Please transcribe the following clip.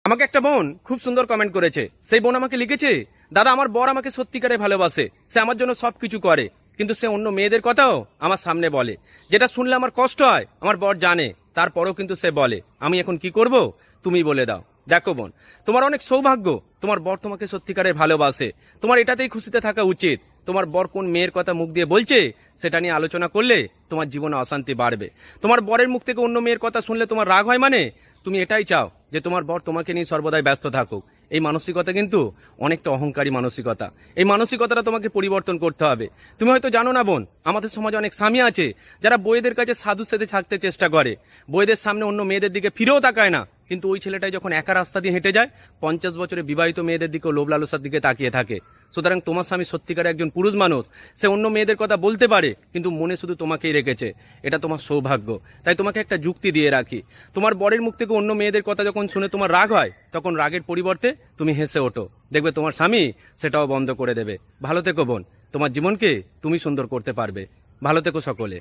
আমাকে একটা বোন খুব সুন্দর কমেন্ট করেছে। সেই বোন আমাকে লিখেছে, দাদা আমার বর আমাকে সত্যিকারে ভালোবাসে, সে আমার জন্য সবকিছু করে, কিন্তু সে অন্য মেয়েদের কথাও আমার সামনে বলে, যেটা শুনলে আমার কষ্ট হয়। আমার বর জানে, তারপরেও কিন্তু সে বলে। আমি এখন কি করব তুমি বলে দাও। দেখো বোন, তোমার অনেক সৌভাগ্য, তোমার বর তোমাকে সত্যিকারে ভালোবাসে। তোমার এটাতেই খুশিতে থাকা উচিত। তোমার বর কোন মেয়ের কথা মুখ দিয়ে বলছে সেটা নিয়ে আলোচনা করলে তোমার জীবনে অশান্তি বাড়বে। তোমার বরের মুখ থেকে অন্য মেয়ের কথা শুনলে তোমার রাগ হয়, মানে তুমি এটাই চাও যে তোমার বর তোমাকে নিয়ে সর্বদাই ব্যস্ত থাকুক। এই মানসিকতা কিন্তু অনেকটা অহংকারী মানসিকতা। এই মানসিকতাটা তোমাকে পরিবর্তন করতে হবে। তুমি হয়তো জানো না বোন, আমাদের সমাজে অনেক স্বামী আছে যারা বউয়েদের কাছে সাধু সেজে থাকতে চেষ্টা করে, বউয়েদের সামনে অন্য মেয়েদের দিকে ফিরেও তাকায় না। কিন্তু ওই ছেলেটাই যখন একা রাস্তা দিয়ে হেঁটে যায়, 50 বছরে বিবাহিত মেয়েদের দিকেও লোভ লালসার দিকে তাকিয়ে থাকে। সুতরাং তোমার স্বামী সত্যিকার একজন পুরুষ মানুষ। সে অন্য মেয়েদের কথা বলতে পারে, কিন্তু মনে শুধু তোমাকেই রেখেছে। এটা তোমার সৌভাগ্য। তাই তোমাকে একটা যুক্তি দিয়ে রাখি, তোমার বরের মুখ থেকে অন্য মেয়েদের কথা যখন শুনে তোমার রাগ হয়, তখন রাগের পরিবর্তে তুমি হেসে ওঠো। দেখবে তোমার স্বামী সেটাও বন্ধ করে দেবে। ভালো থেকো বোন, তোমার জীবনকে তুমি সুন্দর করতে পারবে। ভালো থেকো সকলে।